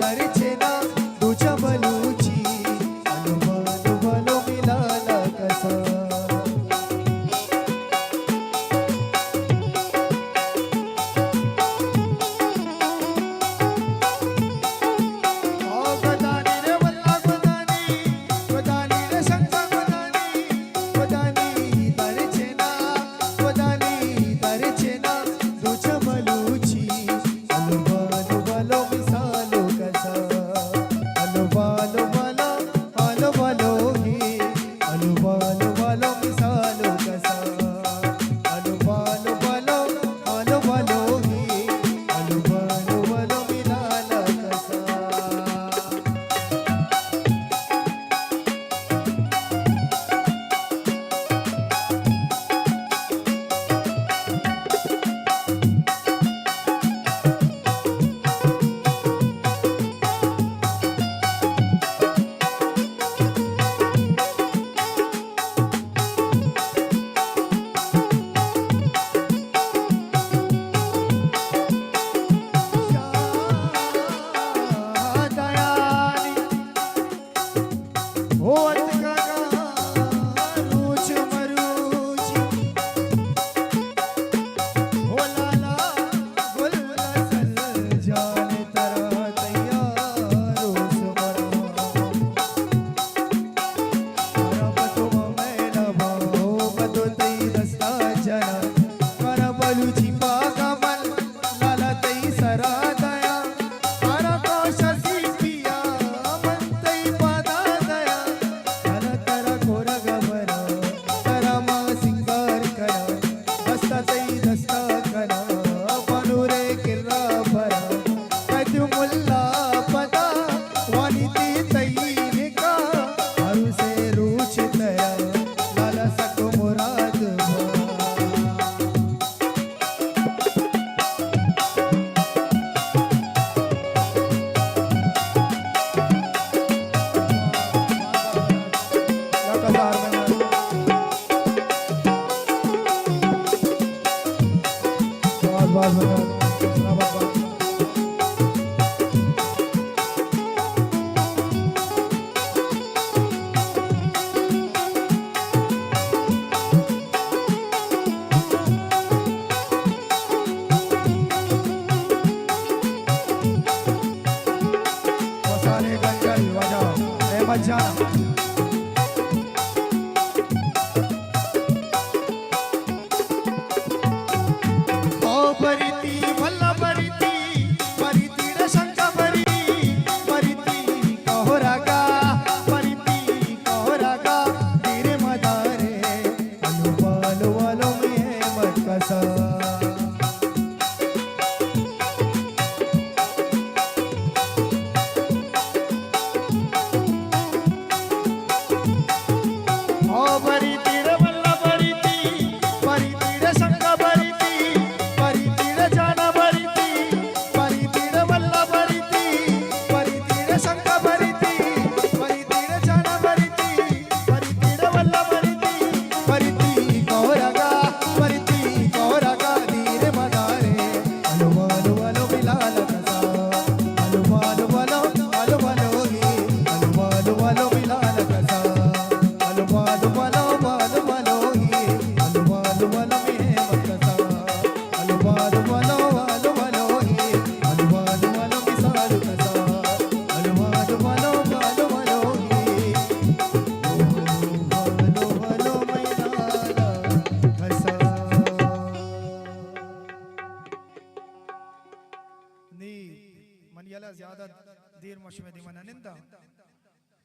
दरचे ना तुझ्या बलूची अनुभालो भालो मिळाला कसा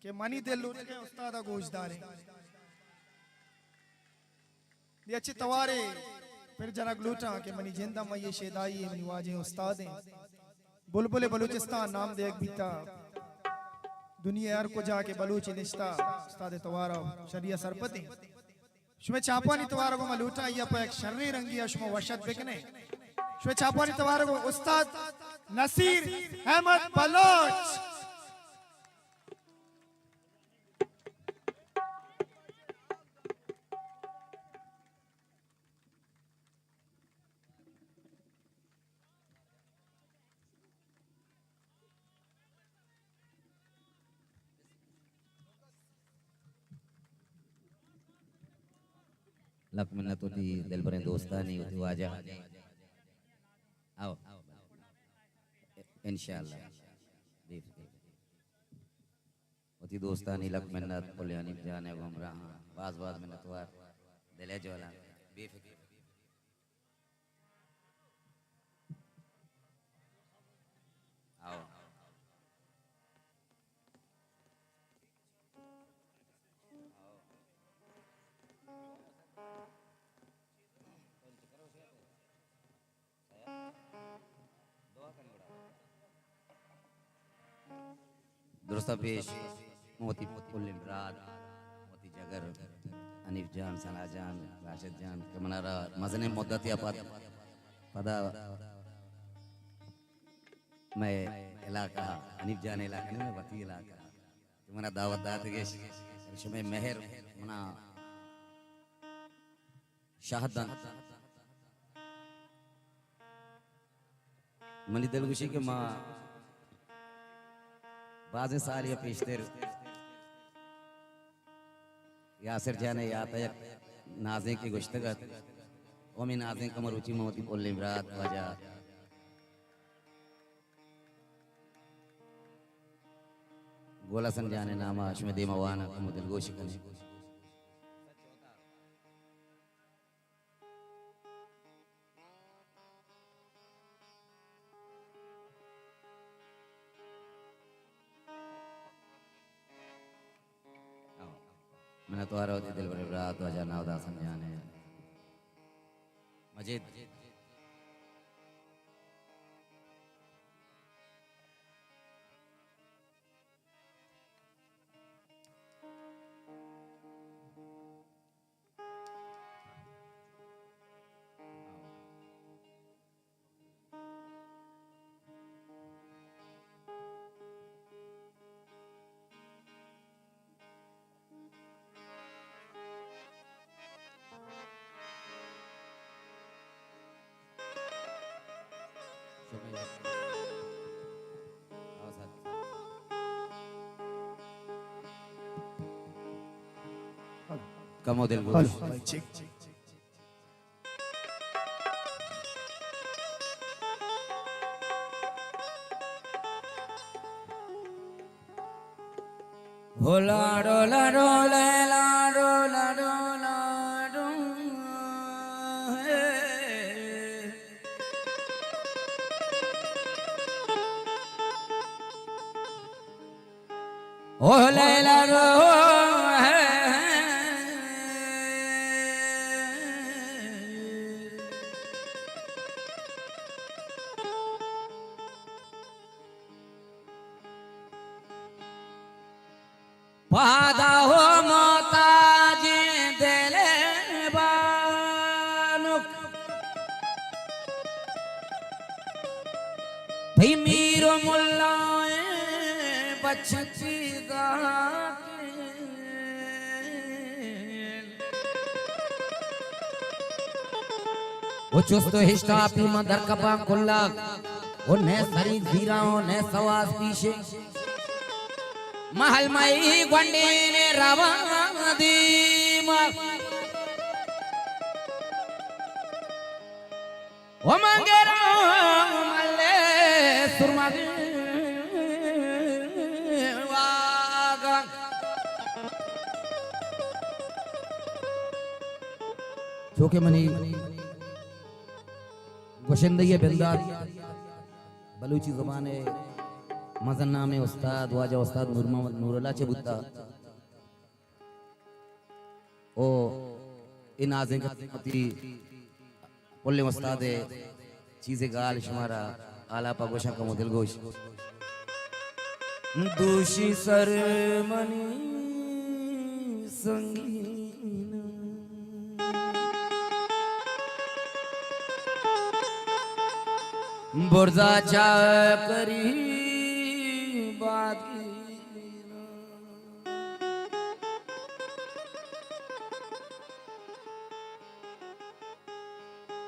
के मनी दिल लूट के उस्ताद गोशदारे ये अच्छी तवारे फिर जनक लूटा के मनी जिंदा मये शेदाई मनी वाजे उस्ताद बुलबुल बलूचिस्तान नाम दे एक बीता दुनिया यार को जाके बलूची निश्ता उस्ताद तवारा शरिया सरपति शुमे चापानी तवारा को मलूटा या पे एक शर्री रंगी अशमो वशत बिकने शुमे चापानी तवारा को उस्ताद नसीर अहमद बलोच लक मिन्नत होती दिल पर दोस्तानी होती आजा आओ इंशाल्लाह होती दोस्तानी लक मिन्नत पुलियानी जाने गुमराह बाज बाज मिन्नतवार दिले जोला बेफिक्र आओ दुरुस्त पेश मोती पुलिन रात मोती जगर अनीफ जान सना जान राशिद जान कमनारा मजने मुद्दत या पदा मैं इलाका अनीफ जान इलाका नहीं मैं वती इलाका तुम्हारा दावत दात के शमे मेहर मना शाहदान मनी दिलगुशी के माँ बाज़ साल या पेशतर यासिर जाने या तय नाज़े की गुश्तगत ओमी नाज़े कमर उची मोती पुल्ले रात वजा गोला संजाने नामा अश्मे दे मवाना कमो दिलगोशी कने मैंने तो आ रहा होती दिल बड़े रात वजह ना उदास जाने मजीद कमो दिल हेलो चेक होला डोला डोले ला डोला डोला डो होला ला डो पादा हो मोताज दिले बानुक भी मीरो मुल्लाए बचती वो चुस्त हिस्सा अपनी मदर कपा कुल्ला वो ने सरी जीरा ने सवास पीछे महल मई gwande ने रवादी ओ मंगेरा मल्ले सुरमा वागा जोके मनी गोशंदे बंदार बलूची ज़बान है मज़न नामे उस्ताद वाजा उस्ताद नूर मोहम्मद नूरुल्लाह चबुत्ता ओ इन आज़ें कती पुल्ले उस्ताद चीज़े गाल शुमारा आला पगोशा का मुदिल गोश दूषी सर मनी संगीन बुर्जा चा करी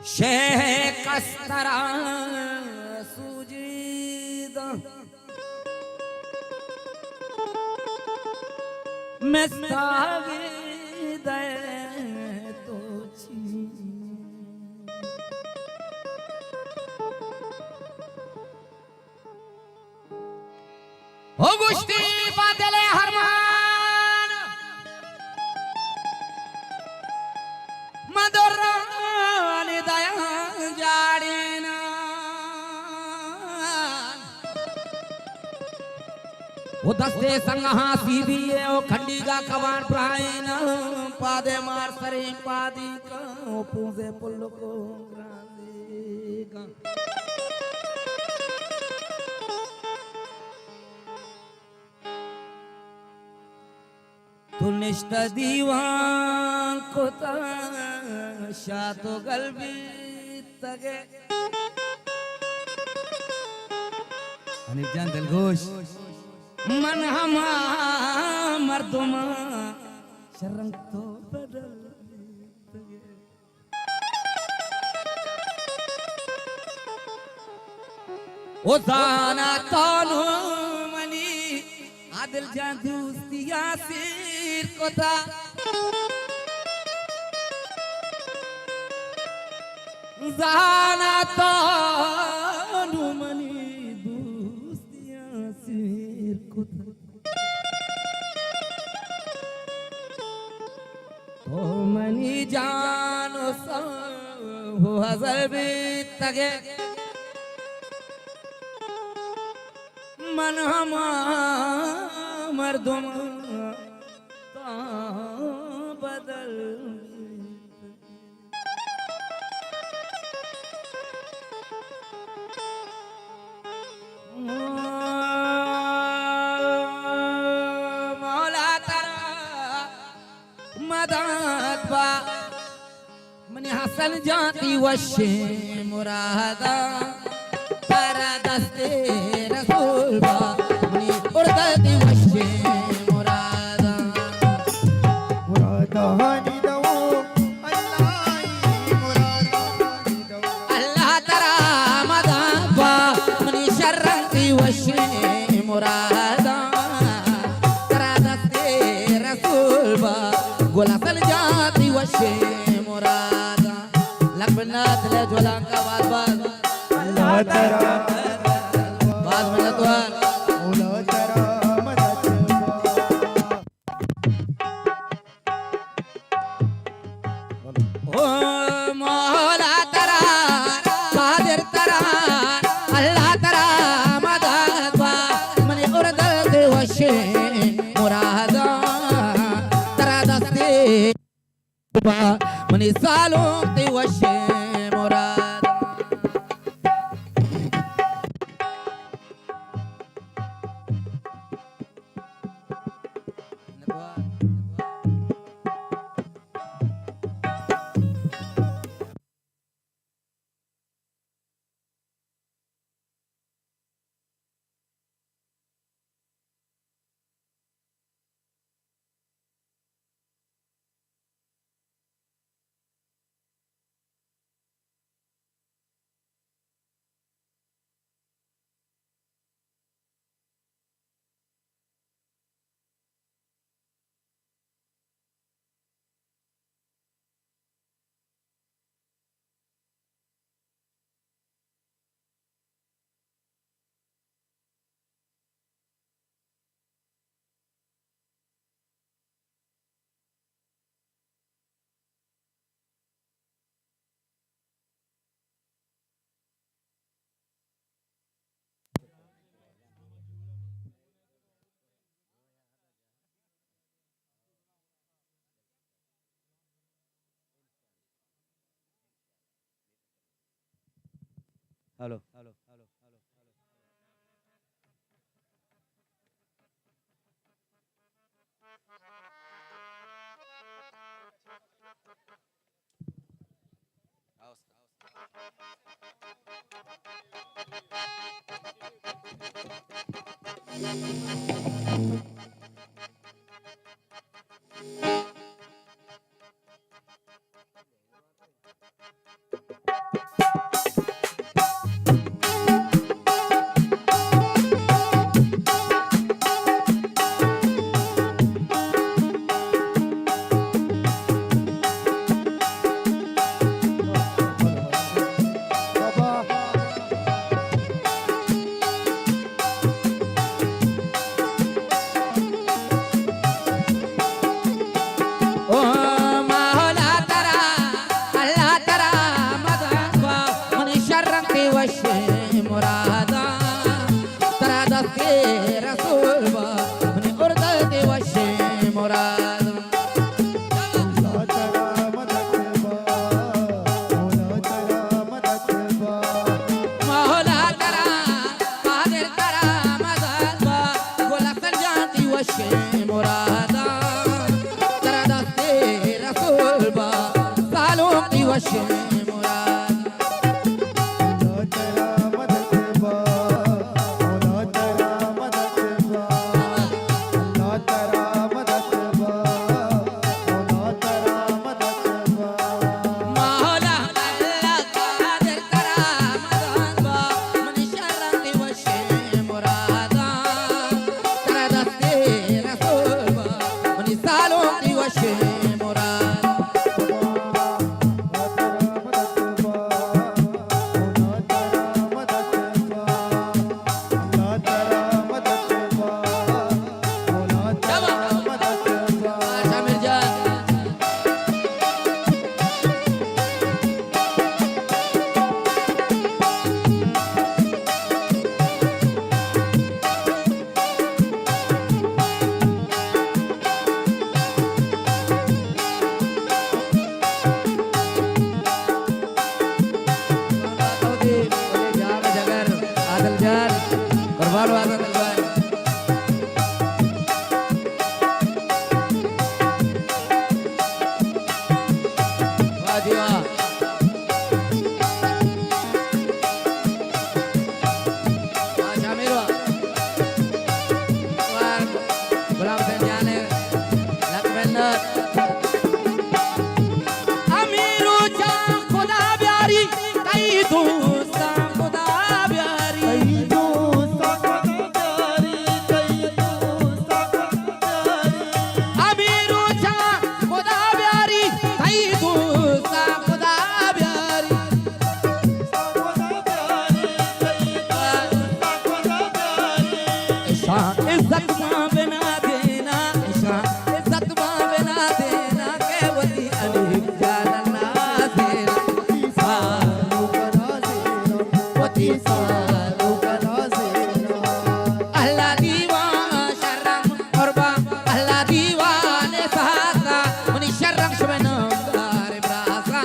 शेह कस्तरा सूजीदा मस्तागी दे तो हो गोष्टी बादले हरमान मदोराने दया जाडीन वो दस्ते संगहा सीधी है वो खंडी का कबान प्राइन पादे मार सरे पादी का वो पूजे पुल्लो को ग्रांदे का तू निष्ठा दीवान को शातो गलबी तगे अनिल जान दिलगोश मन हमा मर्दुमा शर्म तो बदल तगे ओ दाना तानो मनी आदिल जान दोस्तिया सिर कोता जाना तानो मनी दोस्तिया सिर कोता तो मनी जानो सा हो हज़र भी तगे मन हमा मर्दुम बदल मौला तारा मदद बा मनी हसन जाती वशे मुरादा तारा दस्ते रसूल बा मनी उड़ती वशे मुरादा मुरादा हानी दो अल्लाह तारा मदद बा मनी शर्रती वशे मुरादा तारा दस्ते रसूल बा गुलाफल जाती वशे मुरादा लखनाथ ले ज्वला का बात अल्लाह तारा बात में तो मौला तारा मदद ओ मौला तारा कादिर तारा अल्लाह तारा मदद बा मने उर्दत वशे मुरादा तारा दस्ते बा मने सालों ते वशे मुरादा हेलो रसूल बा मनी उर्दत वशे मुराद मौला तेरा मदद बा मौला तेरा मदद बा मौला तेरा कादिर तेरा मदद बा गोला संजाती वशे मुरादा तेरा दस्ते रसूल बा सालों की वशे मुराद मौला तेरा मदद बा मौला तेरा मदद बा मौला तेरा मदद बा मौला तेरा मदद बा मौला अल्लाह कादिर तेरा मदद बा मनी शर्रत वशे मुरादा तेरा दस्ते रसूल बा मनी सालों की वशे मुराद आशा मिर्जा इज्जत मां बिना देना इज्जत मां बिना देना के वली अली जाना देना वती सालू अल्लाह दीवान शर्रम कुर्बा अल्लाह दीवान सासा मनी शर्रम शबना दार ब्रासा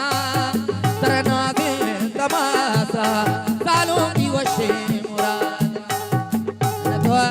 तरना दे तमासा सालों की वशे मुराद नदवा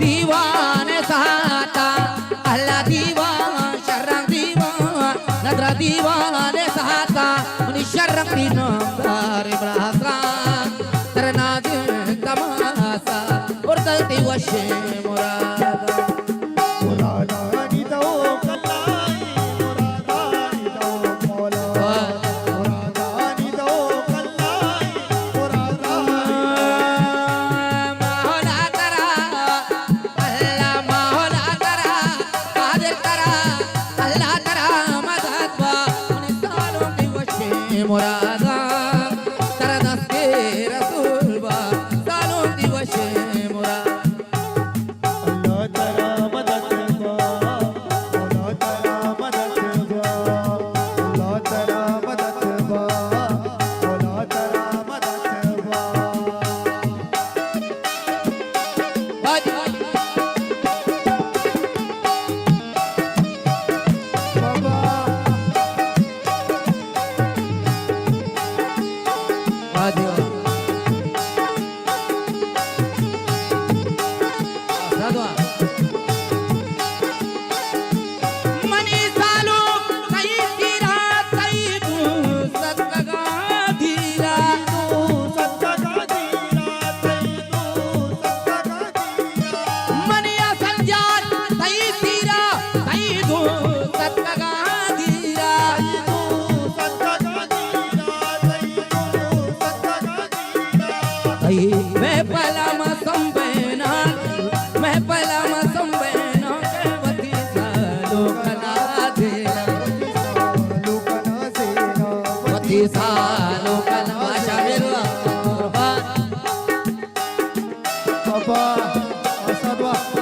दीवान सहाता अल्लाह दीवान शर्रम दीवान नदरा दीवान सहाता उन्हीं शर्रम की नामदार ब्रासा तरना दे तमासा और दलती वशे मुराद मुरादा तेरा दस्ते रसूल बा सालों की वशे मुराद अल्लाह तेरा मदद बा मौला तेरा मदद बा अल्लाह तेरा मदद बा मौला तेरा मदद बा बाजी बाबा सी सालों का नवाशा मेरा बाबा असद वाह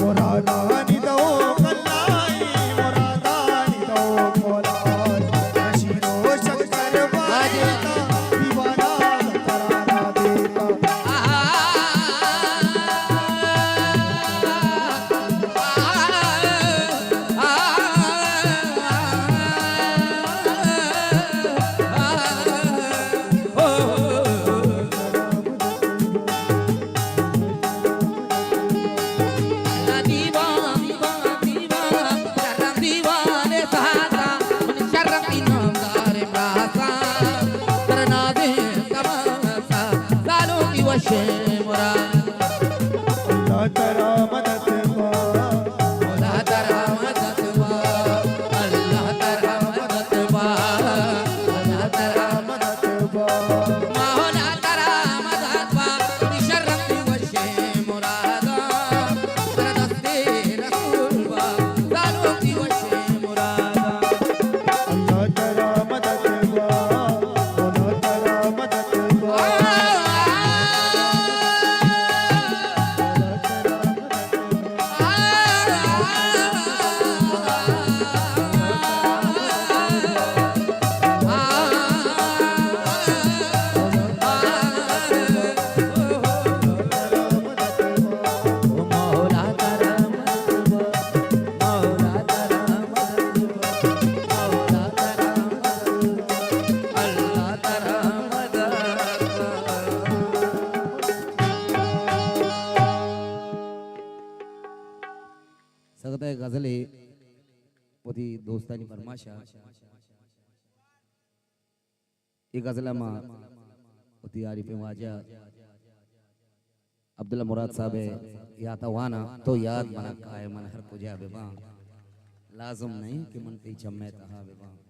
मुरादानी दो कल्लाई मुरादानी दो कोलार रशीदो शंकर वाजेता दीवाना तराना देता अल्लाह तेरा मदद वा अल्लाह तेरा मदद वा अल्लाह तेरा मदद वा अल्लाह तेरा मदद वा मौला तेरा मदद वा शर्रत वशे मुरादा सरदस्ते रसूल वा सालों की वशे मुरादा अल्लाह तेरा मदद वा अल्लाह तेरा मदद वा सगळं गझले होती दोस्तानी फरमाशा ये गजला होती आरिफ वाजा अब्दुल्ला मुराद साहब या तवाना तो याद मना काय मन हर पूजा बेबा लाजम नहीं कि मन पीछे मैं तहा बेबा